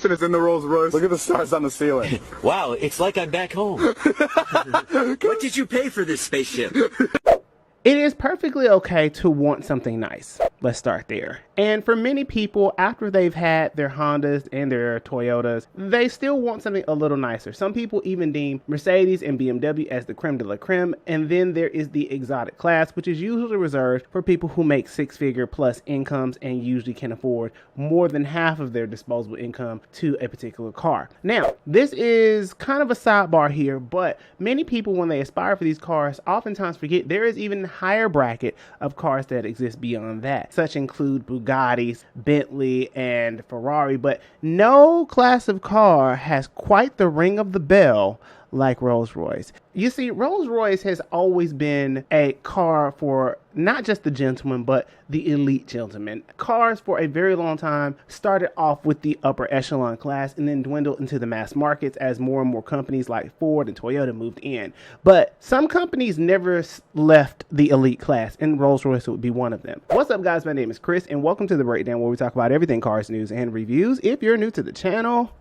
It's in the Rolls-Royce. Look at the stars on the ceiling. Wow, it's like I'm back home. What did you pay for this spaceship? It is perfectly okay to want something nice. Let's start there. And for many people, after they've had their Hondas and their Toyotas, they still want something a little nicer. Some people even deem Mercedes and BMW as the creme de la creme. And then there is the exotic class, which is usually reserved for people who make six-figure plus incomes and usually can afford more than half of their disposable income to a particular car. Now, this is kind of a sidebar here, but many people, when they aspire for these cars, oftentimes forget there is even a higher bracket of cars that exist beyond that. Such include Bugattis, Bentley, and Ferrari, but no class of car has quite the ring of the bell like Rolls-Royce. You see, Rolls-Royce has always been a car for not just the gentleman, but the elite gentleman. Cars for a very long time started off with the upper echelon class and then dwindled into the mass markets as more and more companies like Ford and Toyota moved in. But some companies never left the elite class, and Rolls-Royce would be one of them. What's up, guys? My name is Chris, and welcome to The Breakdown, where we talk about everything cars, news, and reviews. If you're new to the channel,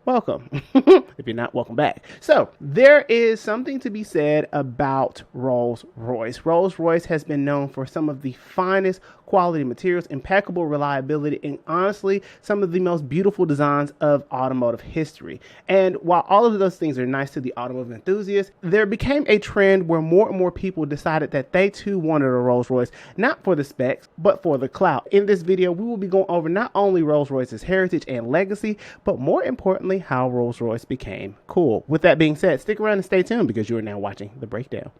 welcome. If you're not, welcome back. So there is something to be said about Rolls-Royce. Rolls-Royce has been known for some of the finest quality materials, impeccable reliability, and honestly, some of the most beautiful designs of automotive history. And while all of those things are nice to the automotive enthusiast, there became a trend where more and more people decided that they too wanted a Rolls-Royce, not for the specs, but for the clout. In this video, we will be going over not only Rolls-Royce's heritage and legacy, but more importantly, how Rolls-Royce became cool. With that being said, stick around and stay tuned because you are now watching The Breakdown.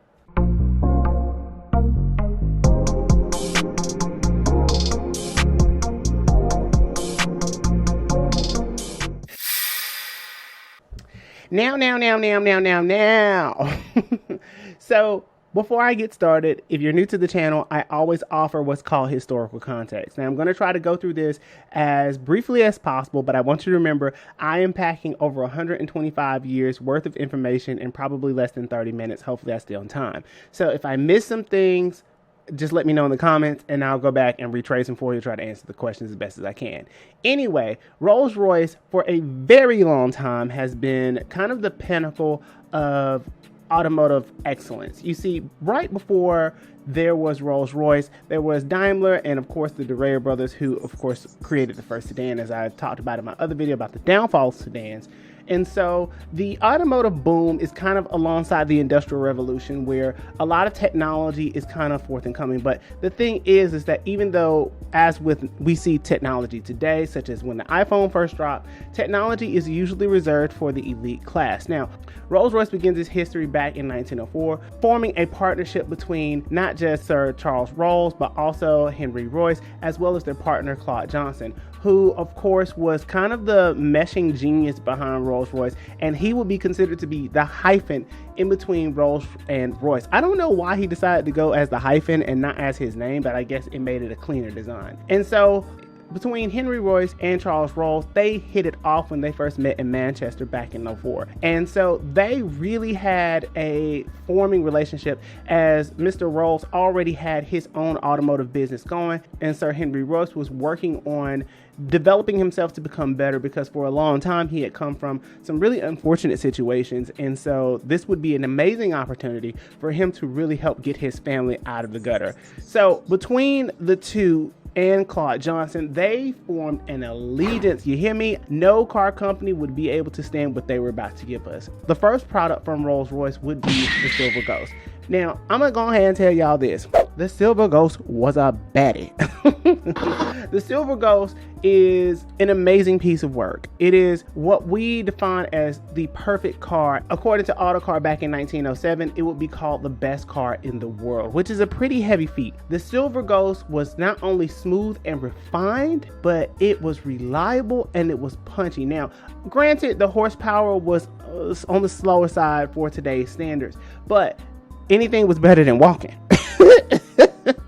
Now. So before I get started, if you're new to the channel, I always offer what's called historical context. Now, I'm going to try to go through this as briefly as possible, but I want you to remember I am packing over 125 years worth of information in probably less than 30 minutes. Hopefully, I stay on time. So if I miss some things, just let me know in the comments and I'll go back and retrace them for you, try to answer the questions as best as I can. Anyway, Rolls-Royce for a very long time has been kind of the pinnacle of automotive excellence. You see, right before there was Rolls-Royce, there was Daimler, and of course the Derailleur brothers, who of course created the first sedan, as I talked about in my other video about the downfall of sedans. And so the automotive boom is kind of alongside the Industrial Revolution, where a lot of technology is kind of forth and coming. But the thing is that even though, as with we see technology today, such as when the iPhone first dropped, technology is usually reserved for the elite class. Now, Rolls-Royce begins its history back in 1904, forming a partnership between not just Sir Charles Rolls, but also Henry Royce, as well as their partner Claude Johnson, who of course was kind of the meshing genius behind Rolls-Royce, and he would be considered to be the hyphen in between Rolls and Royce. I don't know why he decided to go as the hyphen and not as his name, but I guess it made it a cleaner design. And so between Henry Royce and Charles Rolls, they hit it off when they first met in Manchester back in '04. And so they really had a forming relationship, as Mr. Rolls already had his own automotive business going, and Sir Henry Royce was working on developing himself to become better, because for a long time he had come from some really unfortunate situations. And so this would be an amazing opportunity for him to really help get his family out of the gutter. So between the two and Claude Johnson, they formed an allegiance. You hear me? No car company would be able to stand what they were about to give us. The first product from Rolls-Royce would be the Silver Ghost. Now, I'm gonna go ahead and tell y'all this. The Silver Ghost was a baddie. The Silver Ghost is an amazing piece of work. It is what we define as the perfect car. According to Autocar back in 1907, it would be called the best car in the world, which is a pretty heavy feat. The Silver Ghost was not only smooth and refined, but it was reliable and it was punchy. Now, granted, the horsepower was on the slower side for today's standards, but anything was better than walking.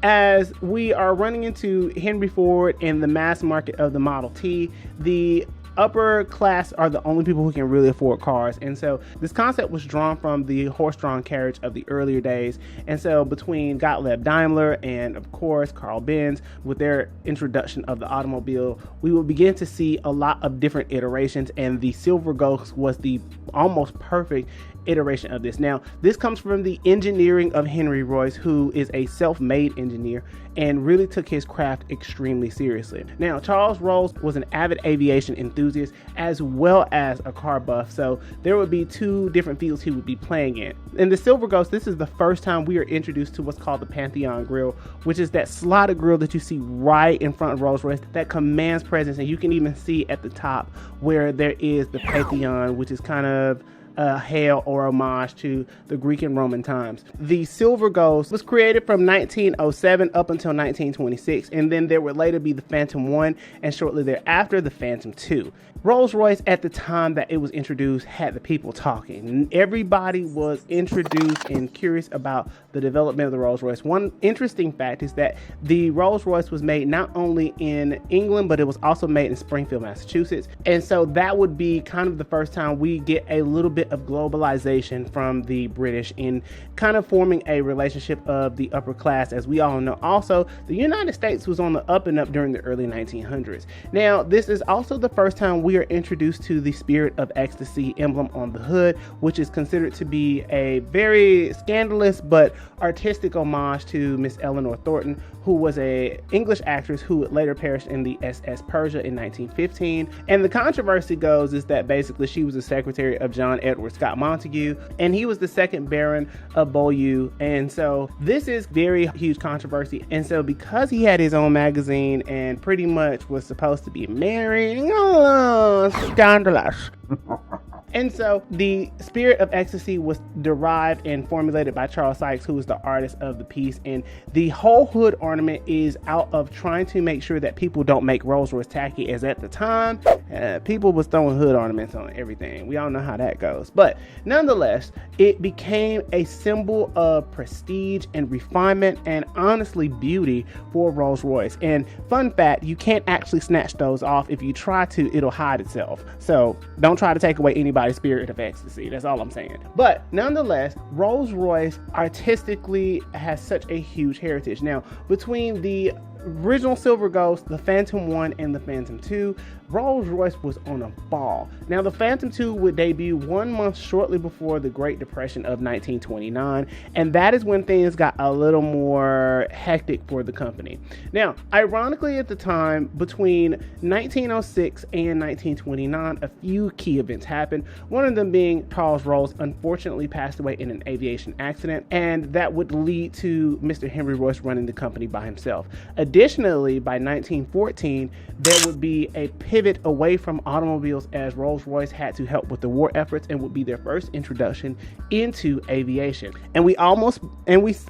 As we are running into Henry Ford and the mass market of the Model T, the upper class are the only people who can really afford cars. And so this concept was drawn from the horse-drawn carriage of the earlier days. And so between Gottlieb Daimler and of course Carl Benz, with their introduction of the automobile, we will begin to see a lot of different iterations, and the Silver Ghost was the almost perfect iteration of this. Now, this comes from the engineering of Henry Royce, who is a self-made engineer and really took his craft extremely seriously. Now, Charles Rolls was an avid aviation enthusiast as well as a car buff, so there would be two different fields he would be playing in. In the Silver Ghost, this is the first time we are introduced to what's called the Pantheon grille, which is that slotted grille that you see right in front of Rolls-Royce that commands presence, and you can even see at the top where there is the Pantheon, which is kind of a hail or homage to the Greek and Roman times. The Silver Ghost was created from 1907 up until 1926, and then there would later be the Phantom 1, and shortly thereafter the Phantom 2. Rolls-Royce at the time that it was introduced had the people talking. Everybody was introduced and curious about the development of the Rolls-Royce. One interesting fact is that the Rolls-Royce was made not only in England, but it was also made in Springfield, Massachusetts. And so that would be kind of the first time we get a little bit of globalization from the British in kind of forming a relationship of the upper class. As we all know, also the United States was on the up and up during the early 1900s. Now, this is also the first time we are introduced to the Spirit of Ecstasy emblem on the hood, which is considered to be a very scandalous but artistic homage to Miss Eleanor Thornton, who was an English actress who would later perish in the SS Persia in 1915. And the controversy goes is that basically she was the secretary of John Edward Scott Montague, and he was the second Baron of Beaulieu. And so this is very huge controversy. And so because he had his own magazine and pretty much was supposed to be married, scandalous. And so the Spirit of Ecstasy was derived and formulated by Charles Sykes, who was the artist of the piece. And the whole hood ornament is out of trying to make sure that people don't make Rolls-Royce tacky, as at the time, people was throwing hood ornaments on everything. We all know how that goes. But nonetheless, it became a symbol of prestige and refinement and honestly beauty for Rolls-Royce. And fun fact, you can't actually snatch those off. If you try to, it'll hide itself. So don't try to take away anybody's Spirit of Ecstasy. That's all I'm saying. But nonetheless, Rolls-Royce artistically has such a huge heritage. Now, between the original Silver Ghost, the Phantom 1, and the Phantom 2, Rolls-Royce was on a ball. Now, the Phantom 2 would debut 1 month shortly before the Great Depression of 1929, and that is when things got a little more hectic for the company. Now, ironically, at the time, between 1906 and 1929, a few key events happened. One of them being Charles Rolls unfortunately passed away in an aviation accident, and that would lead to Mr. Henry Royce running the company by himself. Additionally, by 1914, there would be a pivot away from automobiles, as Rolls-Royce had to help with the war efforts and would be their first introduction into aviation. And we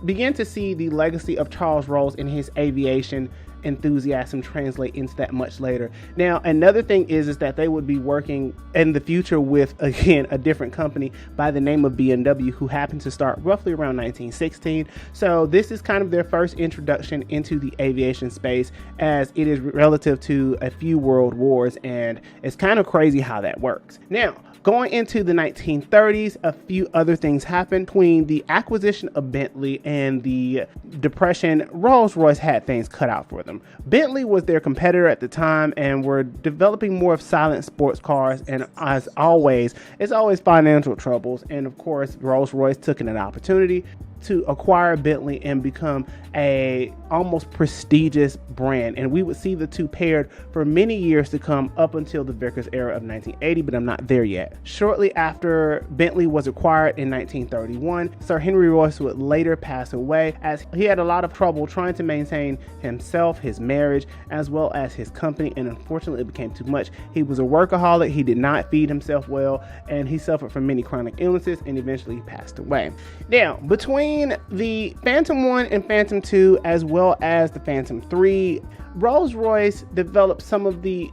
begin to see the legacy of Charles Rolls in his aviation enthusiasm translate into that much later. Now, another thing is that they would be working in the future with, again, a different company by the name of B&W, who happened to start roughly around 1916. So this is kind of their first introduction into the aviation space, as it is relative to a few world wars, and it's kind of crazy how that works. Now, going into the 1930s, a few other things happened. Between the acquisition of Bentley and the Depression, Rolls-Royce had things cut out for them. Bentley was their competitor at the time and were developing more of silent sports cars, and as always, it's always financial troubles. And of course, Rolls-Royce took an opportunity to acquire Bentley and become a almost prestigious brand. And we would see the two paired for many years to come, up until the Vickers era of 1980, but I'm not there yet. Shortly after Bentley was acquired in 1931, Sir Henry Royce would later pass away, as he had a lot of trouble trying to maintain himself, his marriage, as well as his company, and unfortunately it became too much. He was a workaholic, he did not feed himself well, and he suffered from many chronic illnesses, and eventually he passed away. Now, between the Phantom 1 and Phantom 2, as well as the Phantom 3, Rolls-Royce developed some of the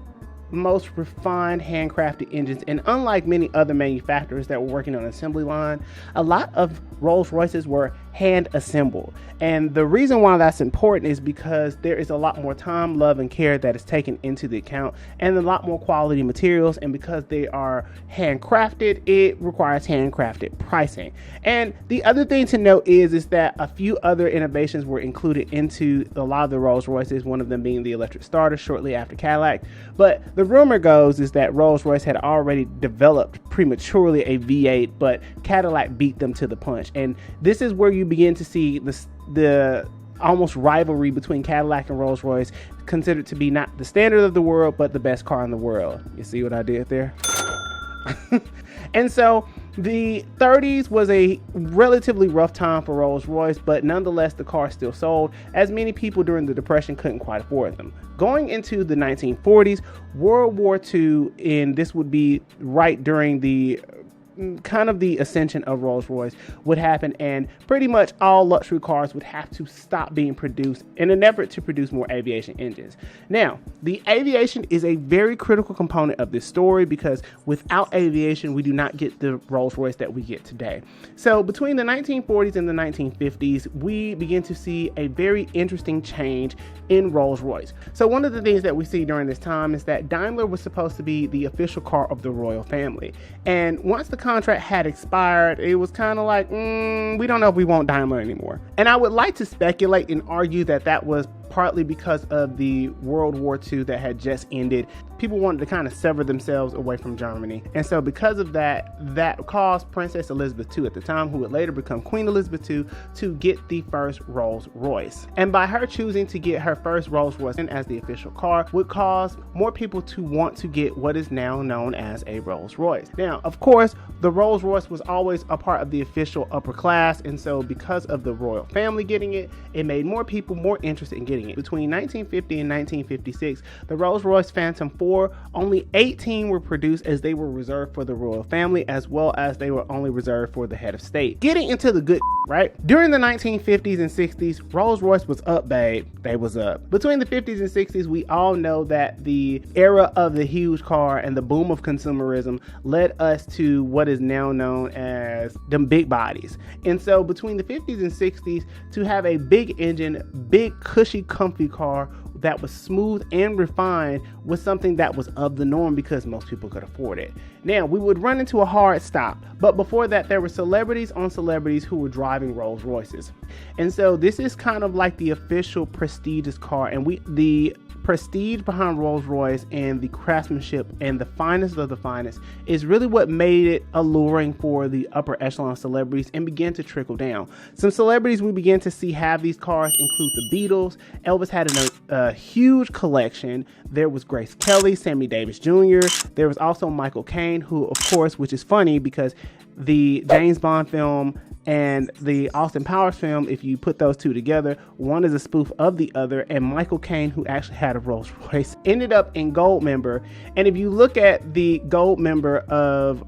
most refined handcrafted engines, and unlike many other manufacturers that were working on an assembly line, a lot of Rolls-Royces were hand assembled. And the reason why that's important is because there is a lot more time, love, and care that is taken into the account, and a lot more quality materials. And because they are handcrafted, it requires handcrafted pricing. And the other thing to note is that a few other innovations were included into a lot of the Rolls-Royces, one of them being the electric starter shortly after Cadillac. But the rumor goes is that Rolls-Royce had already developed prematurely a V8, but Cadillac beat them to the punch. And this is where you begin to see the almost rivalry between Cadillac and Rolls-Royce, considered to be not the standard of the world, but the best car in the world. You see what I did there? And so the 30s was a relatively rough time for Rolls-Royce, but nonetheless, the car still sold, as many people during the Depression couldn't quite afford them. Going into the 1940s, World War II, and this would be right during the kind of the ascension of Rolls-Royce, would happen, and pretty much all luxury cars would have to stop being produced in an effort to produce more aviation engines. Now, the aviation is a very critical component of this story, because without aviation, we do not get the Rolls-Royce that we get today. So between the 1940s and the 1950s, we begin to see a very interesting change in Rolls-Royce. So one of the things that we see during this time is that Daimler was supposed to be the official car of the royal family. And once the contract had expired, it was kind of like, we don't know if we want Daimler anymore. And I would like to speculate and argue that that was partly because of the World War II that had just ended. People wanted to kind of sever themselves away from Germany. And so because of that, that caused Princess Elizabeth II at the time, who would later become Queen Elizabeth II, to get the first Rolls-Royce. And by her choosing to get her first Rolls-Royce as the official car would cause more people to want to get what is now known as a Rolls-Royce. Now, of course, the Rolls-Royce was always a part of the official upper class. And so because of the royal family getting it, it made more people more interested in getting it. Between 1950 and 1956, the Rolls-Royce Phantom 4, only 18 were produced, as they were reserved for the royal family, as well as they were only reserved for the head of state. Getting into the good, right? During the 1950s and 60s, Rolls-Royce was up, babe. They was up. Between the 50s and 60s, we all know that the era of the huge car and the boom of consumerism led us to what is now known as them big bodies. And so between the 50s and 60s, to have a big engine, big, cushy, comfy car that was smooth and refined was something that was of the norm, because most people could afford it. Now, we would run into a hard stop, but before that, there were celebrities on celebrities who were driving Rolls Royces. And so this is kind of like the official prestigious car, and the prestige behind Rolls-Royce and the craftsmanship and the finest of the finest is really what made it alluring for the upper echelon celebrities and began to trickle down. Some celebrities we began to see have these cars include the Beatles. Elvis had a huge collection. There was Grace Kelly, Sammy Davis Jr. There was also Michael Caine, who, of course, which is funny because the James Bond film and the Austin Powers film, if you put those two together, one is a spoof of the other, and Michael Caine, who actually had a Rolls Royce, ended up in gold member. And if you look at the gold member of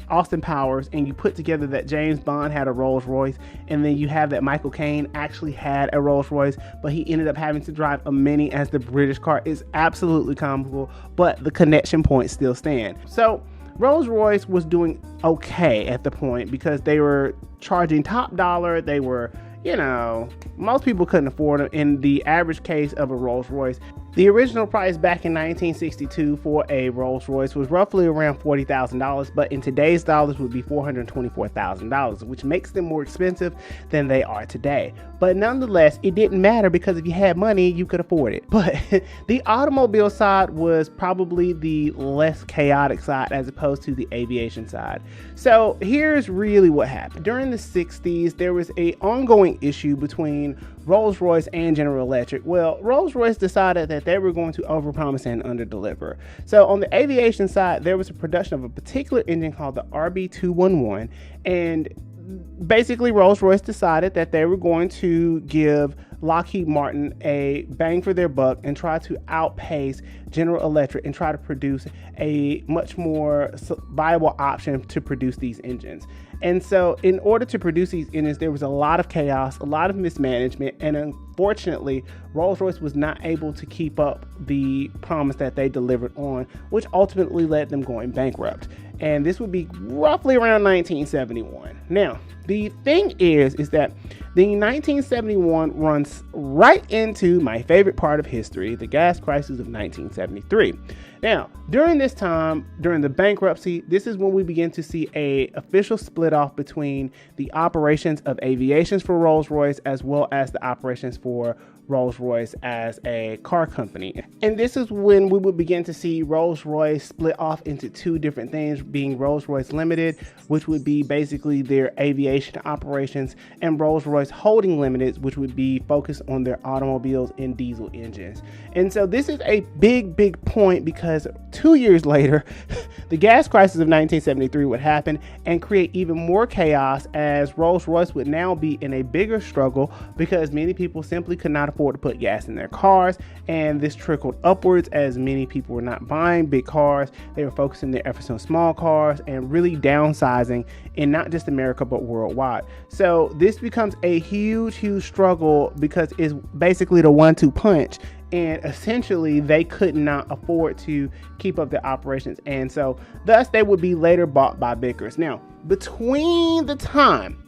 Austin Powers and you put together that James Bond had a Rolls Royce, and then you have that Michael Caine actually had a Rolls Royce, but he ended up having to drive a Mini as the British car, is absolutely comical, but the connection points still stand. So Rolls-Royce was doing okay at the point because they were charging top dollar. They were, most people couldn't afford them. In the average case of a Rolls-Royce, the original price back in 1962 for a Rolls-Royce was roughly around $40,000, but in today's dollars would be $424,000, which makes them more expensive than they are today. But nonetheless, it didn't matter, because if you had money, you could afford it. But the automobile side was probably the less chaotic side as opposed to the aviation side. So here's really what happened. During the 60s, there was an ongoing issue between Rolls-Royce and General Electric. Well, Rolls-Royce decided that they were going to overpromise and underdeliver. So on the aviation side, there was a production of a particular engine called the RB211, and basically Rolls-Royce decided that they were going to give Lockheed Martin a bang for their buck and try to outpace General Electric and try to produce a much more viable option to produce these engines. And so in order to produce these engines, there was a lot of chaos, a lot of mismanagement, and unfortunately, Rolls-Royce was not able to keep up the promise that they delivered on, which ultimately led them going bankrupt. and this would be roughly around 1971. Now, the thing is that the 1971 runs right into my favorite part of history, the gas crisis of 1973. Now, during this time, during the bankruptcy, this is when we begin to see a official split off between the operations of aviations for Rolls-Royce as well as the operations for Rolls-Royce as a car company. And this is when we would begin to see Rolls-Royce split off into two different things, being Rolls-Royce Limited, which would be basically their aviation operations, and Rolls-Royce Holding Limited, which would be focused on their automobiles and diesel engines. And so this is a big point, because 2 years later, the gas crisis of 1973 would happen and create even more chaos, as Rolls-Royce would now be in a bigger struggle because many people simply could not afford to put gas in their cars, and this trickled upwards as many people were not buying big cars. They were focusing their efforts on small cars and really downsizing in not just America but worldwide. So this becomes a huge struggle because it's basically the 1-2 punch, and essentially they could not afford to keep up their operations, and so thus they would be later bought by Vickers. Now, between the time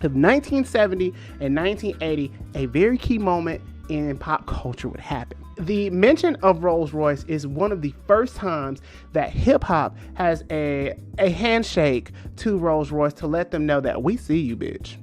of 1970 and 1980, a very key moment in pop culture would happen. The mention of Rolls-Royce is one of the first times that hip-hop has a handshake to Rolls-Royce to let them know that we see you, bitch.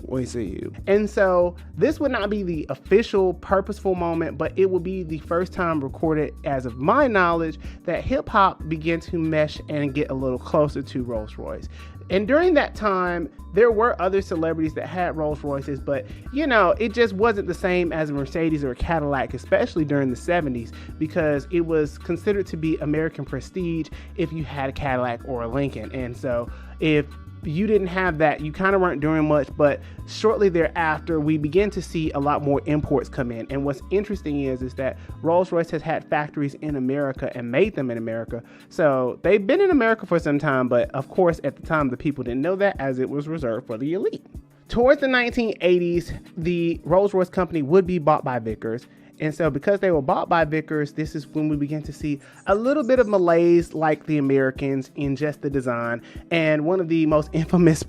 We see you. And so this would not be the official purposeful moment, but it will be the first time recorded, as of my knowledge, that hip-hop began to mesh and get a little closer to Rolls-Royce. And during that time, there were other celebrities that had Rolls Royces, but it just wasn't the same as a Mercedes or a Cadillac, especially during the 70s, because it was considered to be American prestige if you had a Cadillac or a Lincoln. And so if you didn't have that, you kind of weren't doing much. But shortly thereafter, we begin to see a lot more imports come in. And what's interesting is that Rolls-Royce has had factories in America and made them in America. So they've been in America for some time, but of course at the time the people didn't know that, as it was reserved for the elite. Towards the 1980s, the Rolls-Royce company would be bought by Vickers. And so because they were bought by Vickers, this is when we begin to see a little bit of malaise like the Americans in just the design. And one of the most infamous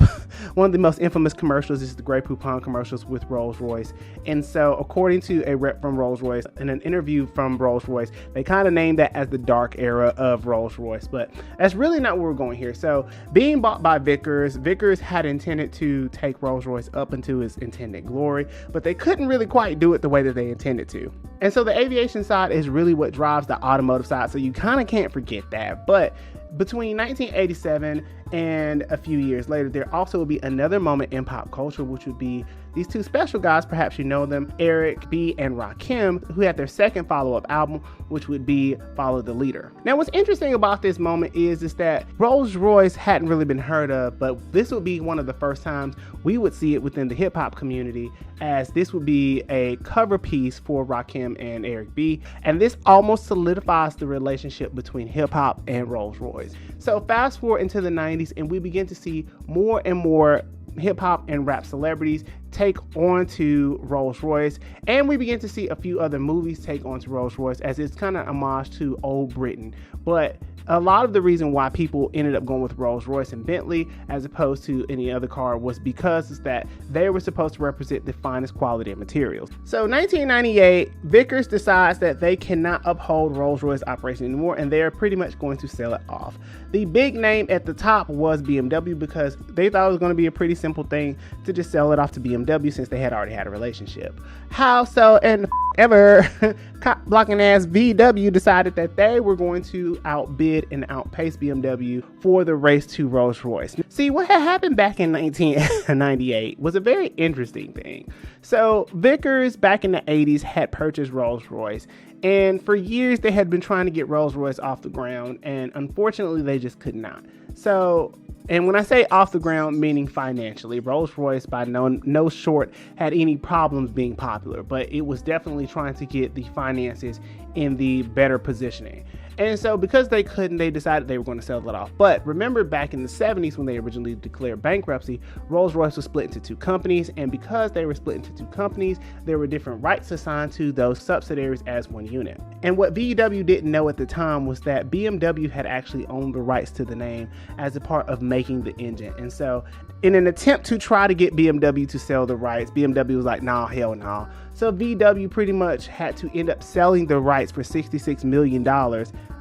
commercials is the Grey Poupon commercials with Rolls-Royce. And so according to a rep from Rolls-Royce in an interview from Rolls-Royce, they kind of named that as the dark era of Rolls-Royce, but that's really not where we're going here. So being bought by Vickers had intended to take Rolls-Royce up into its intended glory, but they couldn't really quite do it the way that they intended to. And so the aviation side is really what drives the automotive side, so you kind of can't forget that. But between 1987 and a few years later, there also will be another moment in pop culture, which would be these two special guys, perhaps you know them, Eric B. and Rakim, who had their second follow-up album, which would be Follow the Leader. Now, what's interesting about this moment is that Rolls-Royce hadn't really been heard of, but this would be one of the first times we would see it within the hip-hop community, as this would be a cover piece for Rakim and Eric B. And this almost solidifies the relationship between hip-hop and Rolls-Royce. So fast forward into the 90s, and we begin to see more and more hip-hop and rap celebrities take on to Rolls-Royce, and we begin to see a few other movies take on to Rolls-Royce, as it's kind of homage to old Britain. But a lot of the reason why people ended up going with Rolls-Royce and Bentley as opposed to any other car was because is that they were supposed to represent the finest quality of materials. So 1998, Vickers decides that they cannot uphold Rolls-Royce operation anymore, and they're pretty much going to sell it off. The big name at the top was BMW, because they thought it was going to be a pretty simple thing to just sell it off to BMW, since they had already had a relationship. How so and ever cop-blocking ass VW decided that they were going to outbid and outpace BMW for the race to Rolls-Royce. See, what had happened back in 1998 was a very interesting thing. So Vickers back in the 80s had purchased Rolls-Royce, and for years they had been trying to get Rolls-Royce off the ground, and unfortunately they just could not. So, and when I say off the ground, meaning financially, Rolls-Royce by no short had any problems being popular, but it was definitely trying to get the finances in the better positioning. And so because they couldn't, they decided they were going to sell it off. But remember back in the 70s when they originally declared bankruptcy, Rolls-Royce was split into two companies. And because they were split into two companies, there were different rights assigned to those subsidiaries as one unit. And what VW didn't know at the time was that BMW had actually owned the rights to the name as a part of making the engine. And so in an attempt to try to get BMW to sell the rights, BMW was like, nah, hell no. So VW pretty much had to end up selling the rights for $66 million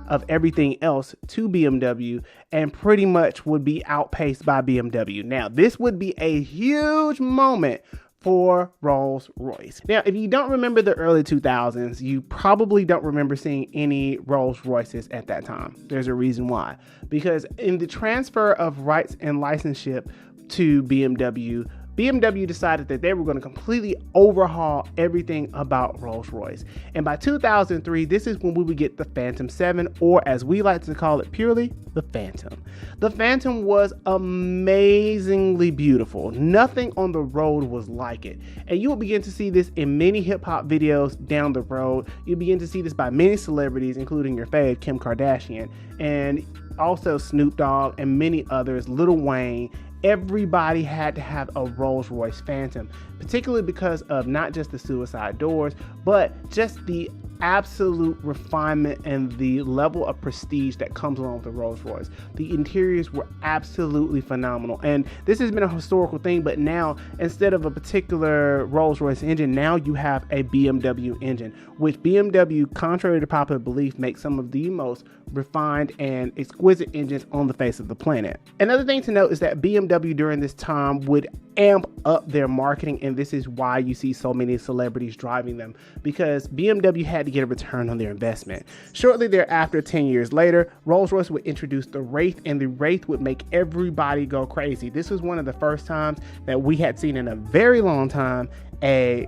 of everything else to BMW, and pretty much would be outpaced by BMW. Now, this would be a huge moment for Rolls-Royce. Now, if you don't remember the early 2000s, you probably don't remember seeing any Rolls-Royces at that time. There's a reason why. Because in the transfer of rights and licenseship to BMW, BMW decided that they were going to completely overhaul everything about Rolls-Royce. And by 2003, this is when we would get the Phantom 7, or as we like to call it purely, the Phantom. The Phantom was amazingly beautiful. Nothing on the road was like it. And you will begin to see this in many hip hop videos down the road. You'll begin to see this by many celebrities, including your fave, Kim Kardashian, and also Snoop Dogg and many others, Lil Wayne. Everybody had to have a Rolls-Royce Phantom, particularly because of not just the suicide doors, but just the absolute refinement and the level of prestige that comes along with the Rolls-Royce. The interiors were absolutely phenomenal. And this has been a historical thing, but now instead of a particular Rolls-Royce engine, now you have a BMW engine, which BMW, contrary to popular belief, makes some of the most refined and exquisite engines on the face of the planet. Another thing to note is that BMW during this time would amp up their marketing, and this is why you see so many celebrities driving them, because BMW had to get a return on their investment. Shortly thereafter, 10 years later, Rolls-Royce would introduce the Wraith, and the Wraith would make everybody go crazy. This was one of the first times that we had seen in a very long time a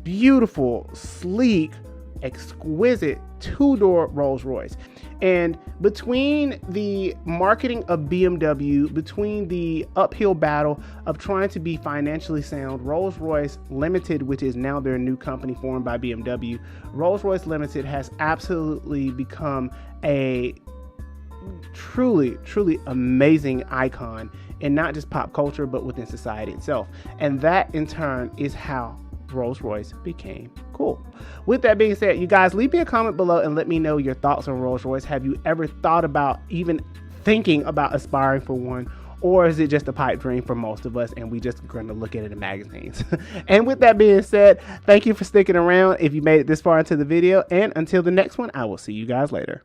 beautiful, sleek, exquisite two-door Rolls-Royce. And between the marketing of BMW, between the uphill battle of trying to be financially sound, Rolls-Royce Limited, which is now their new company formed by BMW, Rolls-Royce Limited has absolutely become a truly amazing icon in not just pop culture, but within society itself. And that in turn is how Rolls-Royce became cool. With that being said, you guys, leave me a comment below and let me know your thoughts on Rolls-Royce. Have you ever thought about even thinking about aspiring for one? Or is it just a pipe dream for most of us and we just going to look at it in magazines? And with that being said, thank you for sticking around if you made it this far into the video. And until the next one, I will see you guys later.